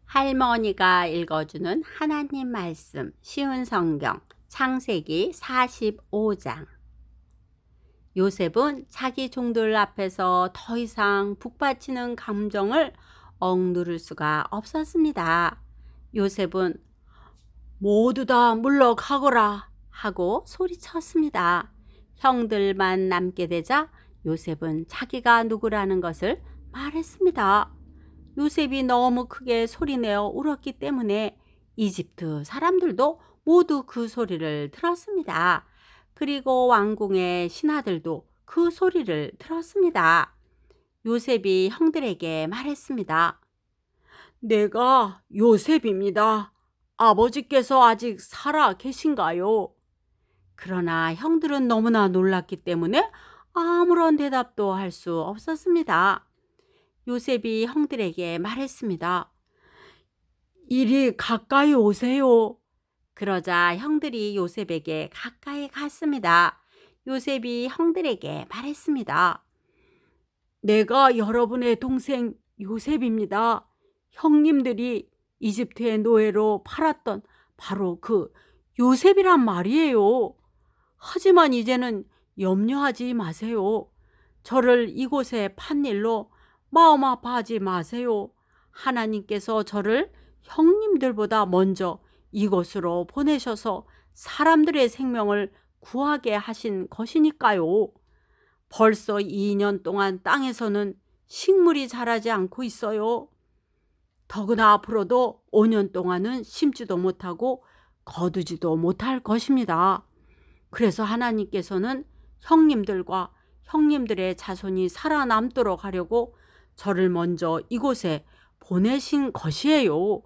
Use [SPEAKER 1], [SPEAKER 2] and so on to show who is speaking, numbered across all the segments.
[SPEAKER 1] 할머니가 읽어주는 하나님 말씀 쉬운 성경 창세기 45장. 요셉은 자기 종들 앞에서 더 이상 북받치는 감정을 억누를 수가 없었습니다. 요셉은 모두 다 물러가거라 하고 소리쳤습니다. 형들만 남게 되자 요셉은 자기가 누구라는 것을 말했습니다. 요셉이 너무 크게 소리내어 울었기 때문에 이집트 사람들도 모두 그 소리를 들었습니다. 그리고 왕궁의 신하들도 그 소리를 들었습니다. 요셉이 형들에게 말했습니다. 내가 요셉입니다. 아버지께서 아직 살아 계신가요? 그러나 형들은 너무나 놀랐기 때문에 아무런 대답도 할 수 없었습니다. 요셉이 형들에게 말했습니다. 이리 가까이 오세요. 그러자 형들이 요셉에게 가까이 갔습니다. 요셉이 형들에게 말했습니다. 내가 여러분의 동생 요셉입니다. 형님들이 이집트의 노예로 팔았던 바로 그 요셉이란 말이에요. 하지만 이제는 염려하지 마세요. 저를 이곳에 판 일로 마음 아파하지 마세요. 하나님께서 저를 형님들보다 먼저 이곳으로 보내셔서 사람들의 생명을 구하게 하신 것이니까요. 벌써 2년 동안 땅에서는 식물이 자라지 않고 있어요. 더구나 앞으로도 5년 동안은 심지도 못하고 거두지도 못할 것입니다. 그래서 하나님께서는 형님들과 형님들의 자손이 살아남도록 하려고 저를 먼저 이곳에 보내신 것이에요.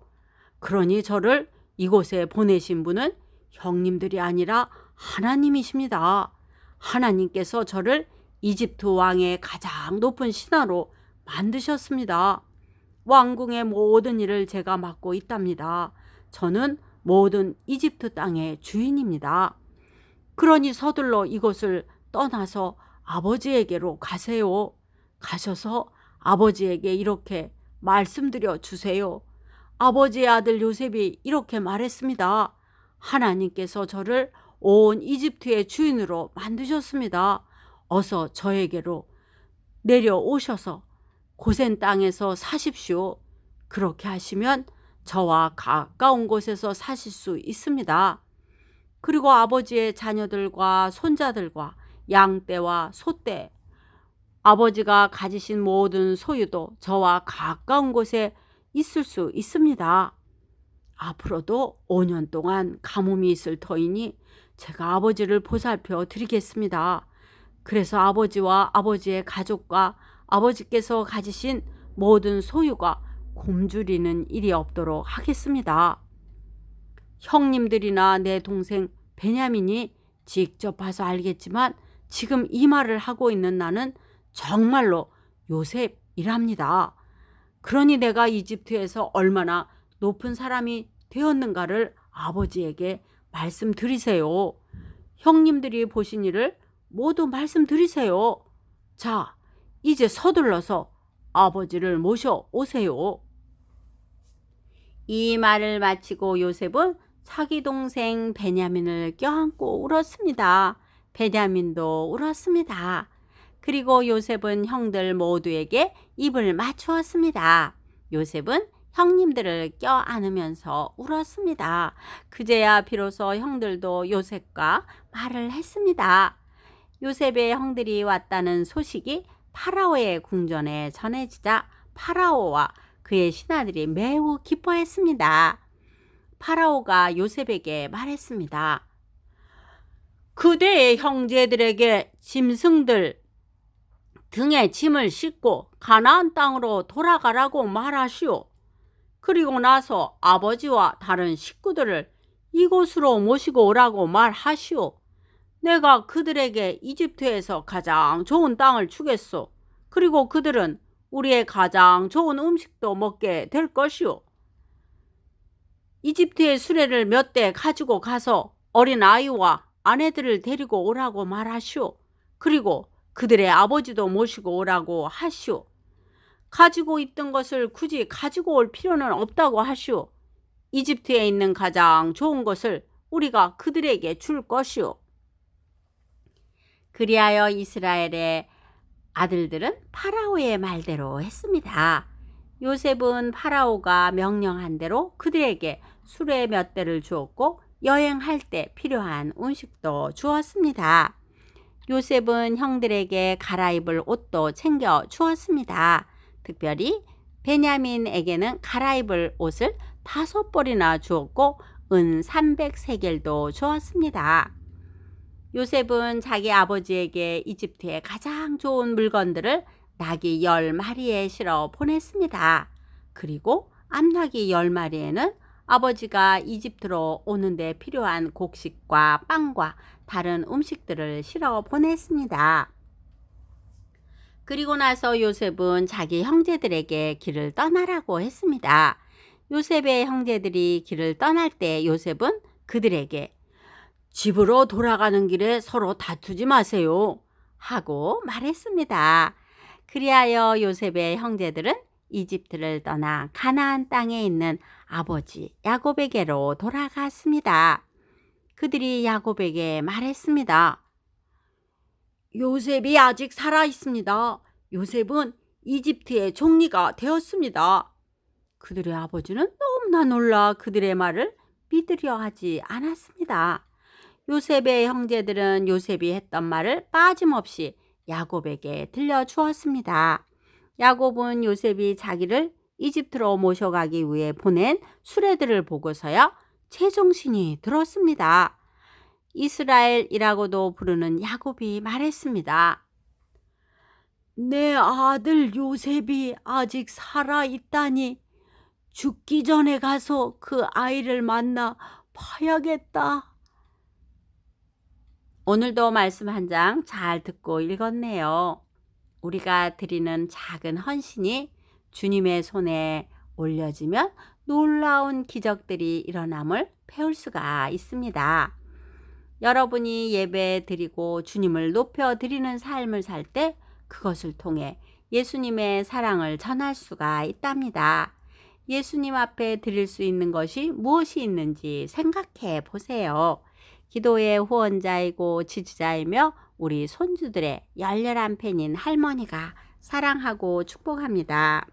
[SPEAKER 1] 그러니 저를 이곳에 보내신 분은 형님들이 아니라 하나님이십니다. 하나님께서 저를 이집트 왕의 가장 높은 신하로 만드셨습니다. 왕궁의 모든 일을 제가 맡고 있답니다. 저는 모든 이집트 땅의 주인입니다. 그러니 서둘러 이곳을 떠나서 아버지에게로 가세요. 가셔서 아버지에게 이렇게 말씀드려 주세요. 아버지의 아들 요셉이 이렇게 말했습니다. 하나님께서 저를 온 이집트의 주인으로 만드셨습니다. 어서 저에게로 내려오셔서 고센 땅에서 사십시오. 그렇게 하시면 저와 가까운 곳에서 사실 수 있습니다. 그리고 아버지의 자녀들과 손자들과 양떼와 소떼, 아버지가 가지신 모든 소유도 저와 가까운 곳에 있을 수 있습니다. 앞으로도 5년 동안 가뭄이 있을 터이니 제가 아버지를 보살펴 드리겠습니다. 그래서 아버지와 아버지의 가족과 아버지께서 가지신 모든 소유가 굶주리는 일이 없도록 하겠습니다. 형님들이나 내 동생 베냐민이 직접 봐서 알겠지만 지금 이 말을 하고 있는 나는 정말로 요셉이랍니다. 그러니 내가 이집트에서 얼마나 높은 사람이 되었는가를 아버지에게 말씀드리세요. 형님들이 보신 일을 모두 말씀드리세요. 자, 이제 서둘러서 아버지를 모셔오세요. 이 말을 마치고 요셉은 자기 동생 베냐민을 껴안고 울었습니다. 베냐민도 울었습니다. 그리고 요셉은 형들 모두에게 입을 맞추었습니다. 요셉은 형님들을 껴안으면서 울었습니다. 그제야 비로소 형들도 요셉과 말을 했습니다. 요셉의 형들이 왔다는 소식이 파라오의 궁전에 전해지자 파라오와 그의 신하들이 매우 기뻐했습니다. 파라오가 요셉에게 말했습니다. 그대의 형제들에게 짐승들 등에 짐을 싣고 가나안 땅으로 돌아가라고 말하시오. 그리고 나서 아버지와 다른 식구들을 이곳으로 모시고 오라고 말하시오. 내가 그들에게 이집트에서 가장 좋은 땅을 주겠소. 그리고 그들은 우리의 가장 좋은 음식도 먹게 될 것이오. 이집트의 수레를 몇 대 가지고 가서 어린 아이와 아내들을 데리고 오라고 말하시오. 그리고 그들의 아버지도 모시고 오라고 하시오. 가지고 있던 것을 굳이 가지고 올 필요는 없다고 하시오. 이집트에 있는 가장 좋은 것을 우리가 그들에게 줄 것이오. 그리하여 이스라엘의 아들들은 파라오의 말대로 했습니다. 요셉은 파라오가 명령한 대로 그들에게 수레 몇 대를 주었고 여행할 때 필요한 음식도 주었습니다. 요셉은 형들에게 갈아입을 옷도 챙겨 주었습니다. 특별히 베냐민에게는 갈아입을 옷을 5벌이나 주었고 은 300세겔도 주었습니다. 요셉은 자기 아버지에게 이집트의 가장 좋은 물건들을 나귀 10마리에 실어 보냈습니다. 그리고 암나귀 10마리에는 아버지가 이집트로 오는데 필요한 곡식과 빵과 다른 음식들을 실어 보냈습니다. 그리고 나서 요셉은 자기 형제들에게 길을 떠나라고 했습니다. 요셉의 형제들이 길을 떠날 때 요셉은 그들에게 집으로 돌아가는 길에 서로 다투지 마세요 하고 말했습니다. 그리하여 요셉의 형제들은 이집트를 떠나 가나안 땅에 있는 아버지 야곱에게로 돌아갔습니다. 그들이 야곱에게 말했습니다. 요셉이 아직 살아 있습니다. 요셉은 이집트의 총리가 되었습니다. 그들의 아버지는 너무나 놀라 그들의 말을 믿으려 하지 않았습니다. 요셉의 형제들은 요셉이 했던 말을 빠짐없이 야곱에게 들려주었습니다. 야곱은 요셉이 자기를 이집트로 모셔가기 위해 보낸 수레들을 보고서야 제정신이 들었습니다. 이스라엘이라고도 부르는 야곱이 말했습니다. 내 아들 요셉이 아직 살아 있다니 죽기 전에 가서 그 아이를 만나 봐야겠다. 오늘도 말씀 한 장 잘 듣고 읽었네요. 우리가 드리는 작은 헌신이 주님의 손에 올려지면 놀라운 기적들이 일어남을 배울 수가 있습니다. 여러분이 예배 드리고 주님을 높여 드리는 삶을 살 때 그것을 통해 예수님의 사랑을 전할 수가 있답니다. 예수님 앞에 드릴 수 있는 것이 무엇이 있는지 생각해 보세요. 기도의 후원자이고 지지자이며 우리 손주들의 열렬한 팬인 할머니가 사랑하고 축복합니다.